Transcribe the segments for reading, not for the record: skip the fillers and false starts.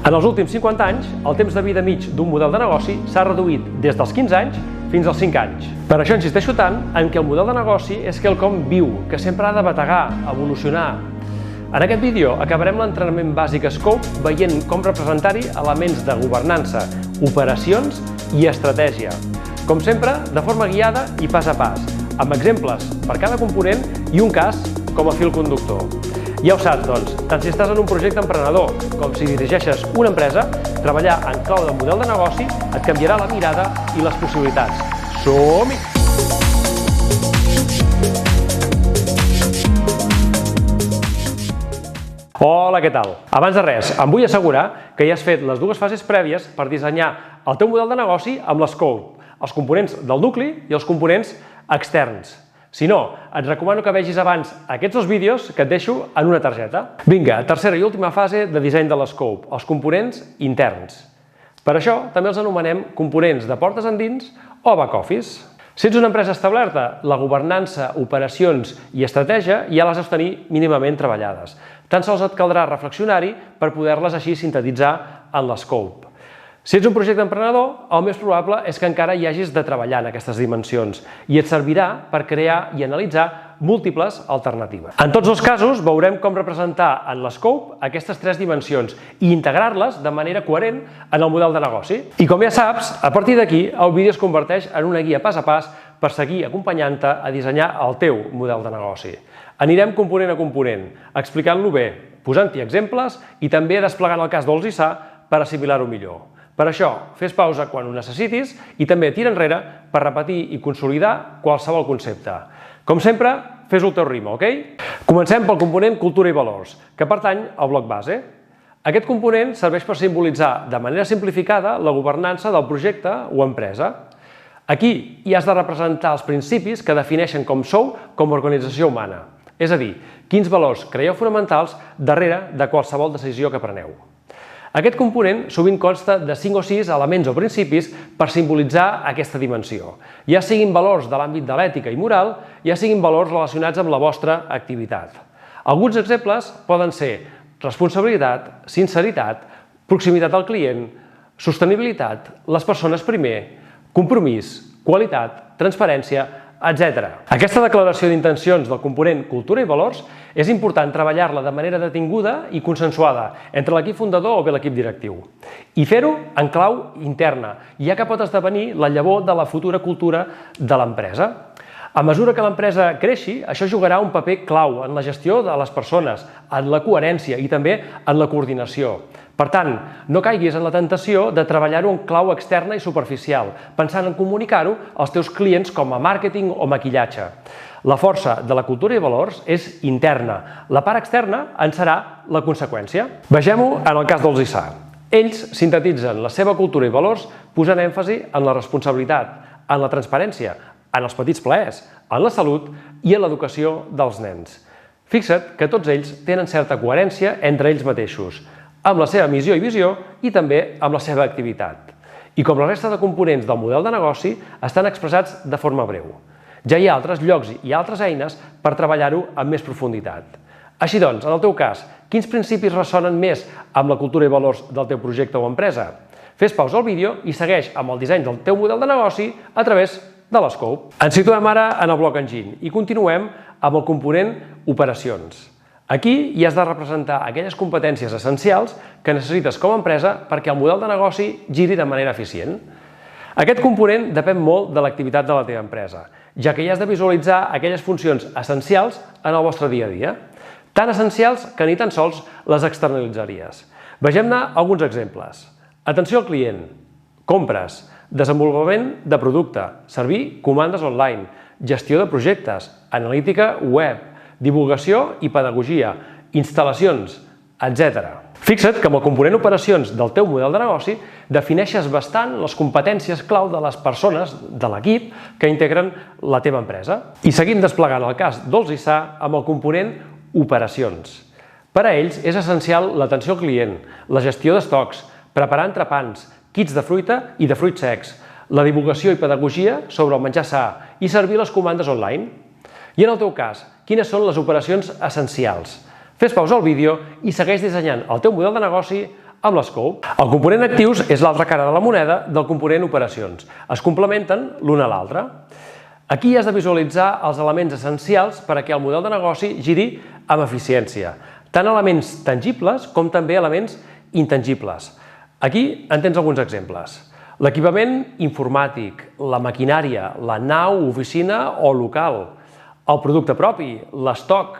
En els últims 50 anys, el temps de vida mig d'un model de negoci s'ha reduït des dels 15 anys fins als 5 anys. Per això insisteixo tant en que el model de negoci és quelcom viu, que sempre ha de bategar, evolucionar. En aquest vídeo acabarem l'entrenament bàsic Scope veient com representar-hi elements de governança, operacions i estratègia. Com sempre, de forma guiada i pas a pas, amb exemples per cada component i un cas com a fil conductor. Ja ho saps, doncs, tant si estàs en un projecte emprenedor com si dirigeixes una empresa, treballar en clau de model de negoci et canviarà la mirada i les possibilitats. Som-hi! Hola, què tal? Abans de res, em vull assegurar que ja has fet les dues fases prèvies per dissenyar el teu model de negoci amb l'Scope, els components del nucli i els components externs. Si no, et recomano que vegis abans aquests dos vídeos que et deixo en una targeta. Vinga, tercera i última fase de disseny de l'Scope, els components interns. Per això també els anomenem components de portes endins o back office. Si ets una empresa establerta, la governança, operacions i estratègia ja les has de tenir mínimament treballades. Tan sols et caldrà reflexionar-hi per poder-les així sintetitzar en l'Scope. Si ets un projecte emprenedor, el més probable és que encara hi hagis de treballar en aquestes dimensions i et servirà per crear i analitzar múltiples alternatives. En tots els casos veurem com representar en l'Scope aquestes tres dimensions i integrar-les de manera coherent en el model de negoci. I com ja saps, a partir d'aquí el vídeo es converteix en una guia pas a pas per seguir acompanyant-te a dissenyar el teu model de negoci. Anirem component a component, explicant-lo bé, posant-hi exemples i també desplegant el cas dolç i sa per assimilar-ho millor. Per això, fes pausa quan ho necessitis i també tira enrere per repetir i consolidar qualsevol concepte. Com sempre, fes-ho al teu ritme, ok? Comencem pel component cultura i valors, que pertany al bloc base. Aquest component serveix per simbolitzar de manera simplificada la governança del projecte o empresa. Aquí hi has de representar els principis que defineixen com sou com a organització humana, és a dir, quins valors creieu fonamentals darrere de qualsevol decisió que preneu. Aquest component sovint consta de 5 o 6 elements o principis per simbolitzar aquesta dimensió, ja siguin valors de l'àmbit de l'ètica i moral, ja siguin valors relacionats amb la vostra activitat. Alguns exemples poden ser responsabilitat, sinceritat, proximitat al client, sostenibilitat, les persones primer, compromís, qualitat, transparència, etc. Aquesta declaració d'intencions del component cultura i valors és important treballar-la de manera detinguda i consensuada entre l'equip fundador o bé l'equip directiu. I fer-ho en clau interna, ja que pot esdevenir la llavor de la futura cultura de l'empresa. A mesura que l'empresa creixi, això jugarà un paper clau en la gestió de les persones, en la coherència i també en la coordinació. Per tant, no caiguis en la tentació de treballar-ho en clau externa i superficial, pensant en comunicar-ho als teus clients com a màrqueting o maquillatge. La força de la cultura i valors és interna. La part externa en serà la conseqüència. Vegem-ho en el cas dels ISA. Ells sintetitzen la seva cultura i valors posant èmfasi en la responsabilitat, en la transparència, en els petits plaers, en la salut i en l'educació dels nens. Fixa't que tots ells tenen certa coherència entre ells mateixos, amb la seva missió i visió i també amb la seva activitat. I com la resta de components del model de negoci, estan expressats de forma breu. Ja hi ha altres llocs i altres eines per treballar-ho amb més profunditat. Així doncs, en el teu cas, quins principis ressonen més amb la cultura i valors del teu projecte o empresa? Fes pausa al vídeo i segueix amb el disseny del teu model de negoci a través de l'Scope. Ens situem ara en el bloc engine i continuem amb el component operacions. Aquí hi has de representar aquelles competències essencials que necessites com a empresa perquè el model de negoci giri de manera eficient. Aquest component depèn molt de l'activitat de la teva empresa, ja que hi has de visualitzar aquelles funcions essencials en el vostre dia a dia, tan essencials que ni tan sols les externalitzaries. Vegem-ne alguns exemples. Atenció al client, compres, desenvolupament de producte, servir comandes online, gestió de projectes, analítica web, divulgació i pedagogia, instal·lacions, etc. Fixa't que amb el component operacions del teu model de negoci defineixes bastant les competències clau de les persones de l'equip que integren la teva empresa. I seguim desplegant el cas dels ISA amb el component operacions. Per a ells és essencial l'atenció al client, la gestió d'estocs, preparar entrepans, kits de fruita i de fruits secs, la divulgació i pedagogia sobre el menjar sa i servir les comandes online. I en el teu cas, quines són les operacions essencials? Fes pausa al vídeo i segueix dissenyant el teu model de negoci amb l'scope. El component actius és l'altra cara de la moneda del component operacions. Es complementen l'un a l'altre. Aquí has de visualitzar els elements essencials per a que el model de negoci giri amb eficiència, tant elements tangibles com també elements intangibles. Aquí en tens alguns exemples. L'equipament informàtic, la maquinària, la nau, oficina o local, el producte propi, l'estoc,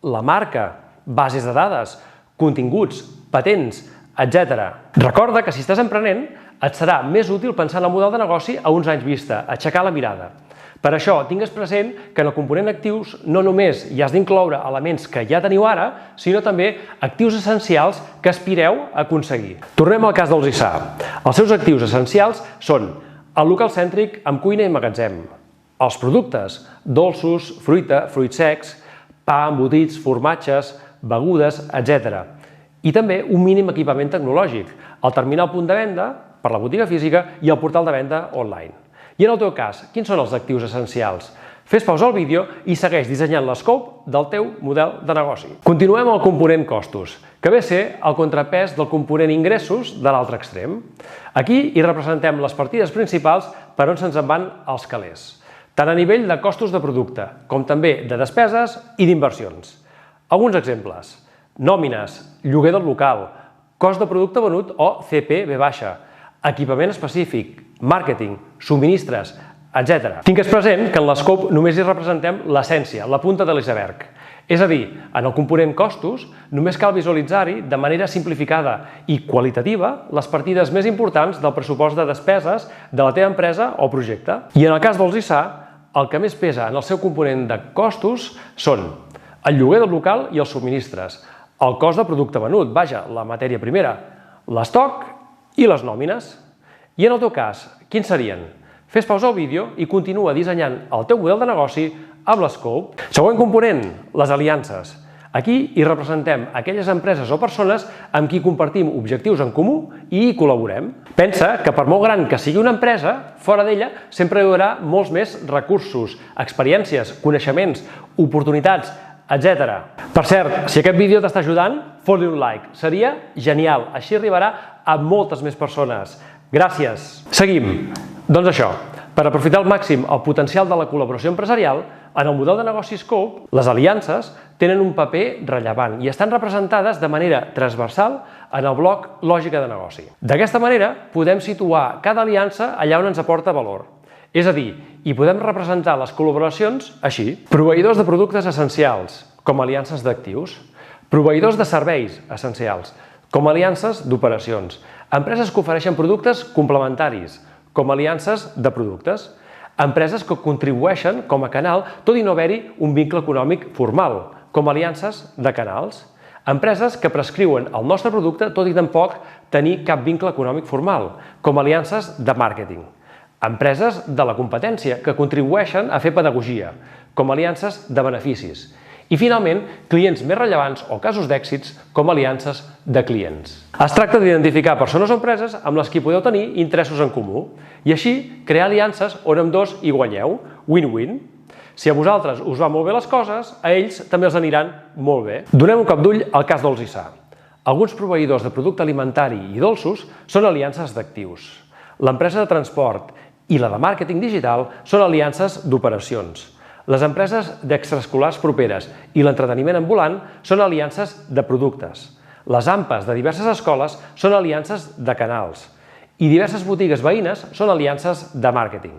la marca, bases de dades, continguts, patents, etc. Recorda que si estàs emprenent, et serà més útil pensar en el model de negoci a uns anys vista, aixecar la mirada. Per això, tingues present que en el component actius no només hi has d'incloure elements que ja teniu ara, sinó també actius essencials que aspireu a aconseguir. Tornem al cas dels ISA. Els seus actius essencials són el local cèntric amb cuina i magatzem, els productes, dolços, fruita, fruits secs, pa, embotits, formatges, begudes, etc. I també un mínim equipament tecnològic, el terminal punt de venda per la botiga física i el portal de venda online. I en el teu cas, quins són els actius essencials? Fes pausa al vídeo i segueix dissenyant l'escope del teu model de negoci. Continuem amb el component costos, que ve a ser el contrapès del component ingressos de l'altre extrem. Aquí hi representem les partides principals per on se'ns en van els calés, tant a nivell de costos de producte, com també de despeses i d'inversions. Alguns exemples: nòmines, lloguer del local, cost de producte venut o CPV baixa, equipament específic, màrqueting, subministres, etc. Tingues present que en l'escope només hi representem l'essència, la punta de l'iceberg. És a dir, en el component costos només cal visualitzar-hi de manera simplificada i qualitativa les partides més importants del pressupost de despeses de la teva empresa o projecte. I en el cas dels ISA, el que més pesa en el seu component de costos són el lloguer del local i els subministres, el cost de producte venut, vaja, la matèria primera, l'estoc i les nòmines. I en el teu cas, quins serien? Fes pausa al vídeo i continua dissenyant el teu model de negoci amb l'escope. Següent component, les aliances. Aquí hi representem aquelles empreses o persones amb qui compartim objectius en comú i hi col·laborem. Pensa que per molt gran que sigui una empresa, fora d'ella sempre hi haurà molts més recursos, experiències, coneixements, oportunitats, etc. Per cert, si aquest vídeo t'està ajudant, fot-li un like. Seria genial, així arribarà a moltes més persones. Gràcies. Seguim. Doncs això, per aprofitar al màxim el potencial de la col·laboració empresarial, en el model de negoci Scope, les aliances tenen un paper rellevant i estan representades de manera transversal en el bloc lògica de negoci. D'aquesta manera, podem situar cada aliança allà on ens aporta valor. És a dir, hi podem representar les col·laboracions així: proveïdors de productes essencials, com aliances d'actius; proveïdors de serveis essencials, com aliances d'operacions; empreses que ofereixen productes complementaris, com aliances de productes; empreses que contribueixen com a canal tot i no haver-hi un vincle econòmic formal, com aliances de canals; empreses que prescriuen el nostre producte tot i tampoc tenir cap vincle econòmic formal, com aliances de màrqueting; empreses de la competència que contribueixen a fer pedagogia, com aliances de beneficis; i, finalment, clients més rellevants o casos d'èxits com aliances de clients. Es tracta d'identificar persones o empreses amb les qui podeu tenir interessos en comú i així crear aliances on ambdós hi guanyeu, win-win. Si a vosaltres us van molt bé les coses, a ells també els aniran molt bé. Donem un cop d'ull al cas dels ISA. Alguns proveïdors de producte alimentari i dolços són aliances d'actius. L'empresa de transport i la de màrqueting digital són aliances d'operacions. Les empreses d'extraescolars properes i l'entreteniment ambulant són aliances de productes. Les AMPAs de diverses escoles són aliances de canals. I diverses botigues veïnes són aliances de màrqueting.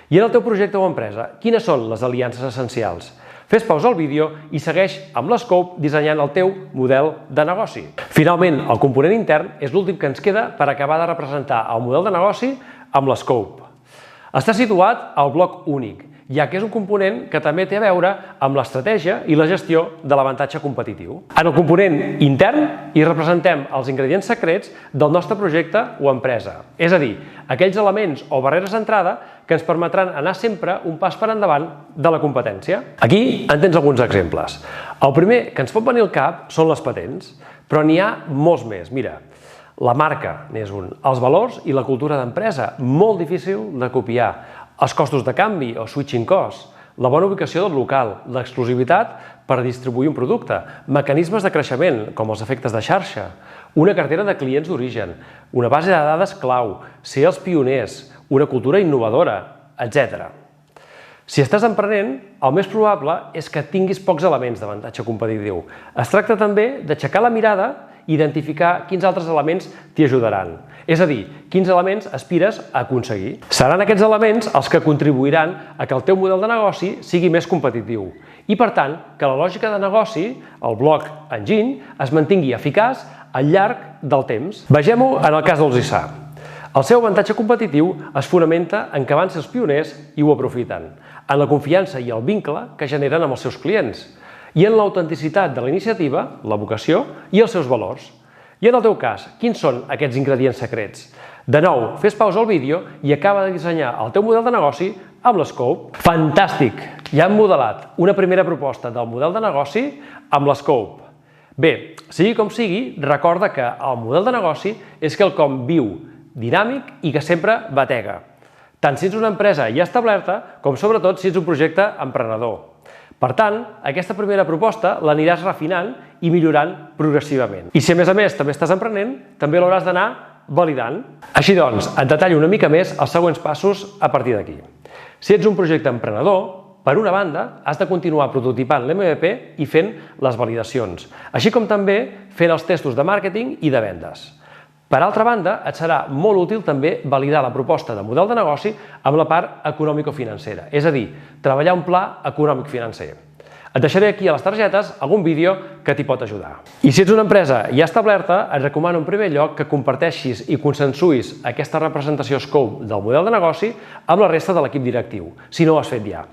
I en el teu projecte o empresa, quines són les aliances essencials? Fes pausa al vídeo i segueix amb l'Scope dissenyant el teu model de negoci. Finalment, el component intern és l'últim que ens queda per acabar de representar el model de negoci amb l'Scope. Està situat al bloc únic, ja que és un component que també té a veure amb l'estratègia i la gestió de l'avantatge competitiu. En el component intern hi representem els ingredients secrets del nostre projecte o empresa, és a dir, aquells elements o barreres d'entrada que ens permetran anar sempre un pas per endavant de la competència. Aquí en tens alguns exemples. El primer que ens pot venir al cap són les patents, però n'hi ha molts més. Mira, la marca n'és un, els valors i la cultura d'empresa, molt difícil de copiar, els costos de canvi o switching cost, la bona ubicació del local, l'exclusivitat per distribuir un producte, mecanismes de creixement com els efectes de xarxa, una cartera de clients d'origen, una base de dades clau, ser els pioners, una cultura innovadora, etc. Si estàs emprenent, el més probable és que tinguis pocs elements d'avantatge competitiu. Es tracta també d'aixecar la mirada i identificar quins altres elements t'hi ajudaran. És a dir, quins elements aspires a aconseguir. Seran aquests elements els que contribuiran a que el teu model de negoci sigui més competitiu i, per tant, que la lògica de negoci, el Block Engine, es mantingui eficaç al llarg del temps. Vegem-ho en el cas dels ISA. El seu avantatge competitiu es fonamenta en que van ser els pioners i ho aprofiten, en la confiança i el vincle que generen amb els seus clients, i en l'autenticitat de la iniciativa, la vocació i els seus valors. I en el teu cas, quins són aquests ingredients secrets? De nou, fes pausa al vídeo i acaba de dissenyar el teu model de negoci amb l'Scope. Fantàstic! Ja hem modelat una primera proposta del model de negoci amb l'Scope. Bé, sigui com sigui, recorda que el model de negoci és quelcom viu, dinàmic i que sempre batega, tant si ets una empresa ja establerta com sobretot si ets un projecte emprenedor. Per tant, aquesta primera proposta l'aniràs refinant i millorant progressivament. I si a més també estàs emprenent, també l'hauràs d'anar validant. Així doncs, et detallo una mica més els següents passos a partir d'aquí. Si ets un projecte emprenedor, per una banda, has de continuar prototipant l'MVP i fent les validacions, així com també fent els testos de màrqueting i de vendes. Per altra banda, et serà molt útil també validar la proposta de model de negoci amb la part econòmico-financera, és a dir, treballar un pla econòmic-financer. Et deixaré aquí a les targetes algun vídeo que t'hi pot ajudar. I si ets una empresa ja establerta, et recomano en primer lloc que comparteixis i consensuïs aquesta representació Scope del model de negoci amb la resta de l'equip directiu, si no ho has fet ja.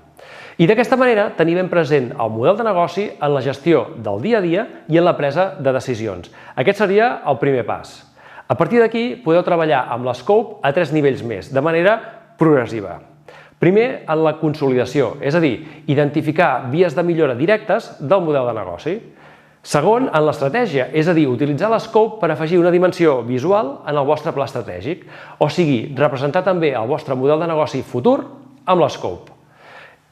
I d'aquesta manera tenir ben present el model de negoci en la gestió del dia a dia i en la presa de decisions. Aquest seria el primer pas. A partir d'aquí, podeu treballar amb l'Scope a 3 nivells més, de manera progressiva. Primer, en la consolidació, és a dir, identificar vies de millora directes del model de negoci. Segon, en l'estratègia, és a dir, utilitzar l'Scope per afegir una dimensió visual en el vostre pla estratègic, o sigui, representar també el vostre model de negoci futur amb l'Scope.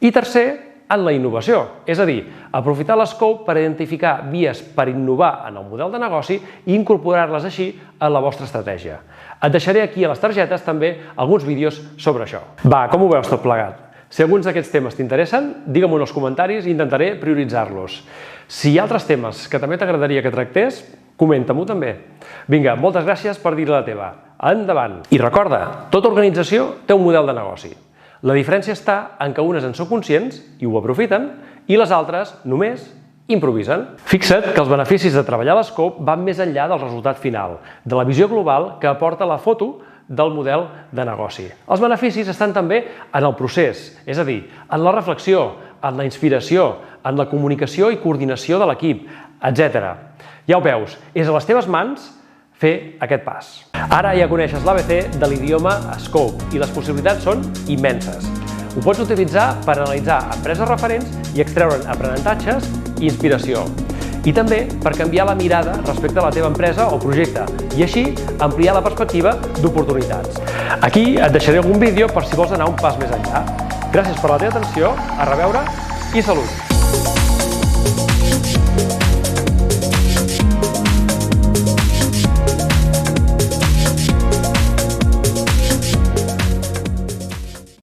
I tercer, en la innovació, és a dir, aprofitar l'Scope per identificar vies per innovar en el model de negoci i incorporar-les així en la vostra estratègia. Et deixaré aquí a les targetes també alguns vídeos sobre això. Va, com ho veus tot plegat? Si alguns d'aquests temes t'interessen, digue-m'ho en els comentaris i intentaré prioritzar-los. Si hi ha altres temes que també t'agradaria que tractés, comenta-m'ho també. Vinga, moltes gràcies per dir la teva. Endavant! I recorda, tota organització té un model de negoci. La diferència està en que unes en són conscients i ho aprofiten i les altres només improvisen. Fixa't que els beneficis de treballar a l'Scope van més enllà del resultat final, de la visió global que aporta la foto del model de negoci. Els beneficis estan també en el procés, és a dir, en la reflexió, en la inspiració, en la comunicació i coordinació de l'equip, etc. Ja ho veus, és a les teves mans fer aquest pas. Ara ja coneixes l'ABC de l'idioma Scope i les possibilitats són immenses. Ho pots utilitzar per analitzar empreses referents i extreure'n aprenentatges i inspiració. I també per canviar la mirada respecte a la teva empresa o projecte i així ampliar la perspectiva d'oportunitats. Aquí et deixaré algun vídeo per si vols anar un pas més enllà. Gràcies per la teva atenció, a reveure i salut!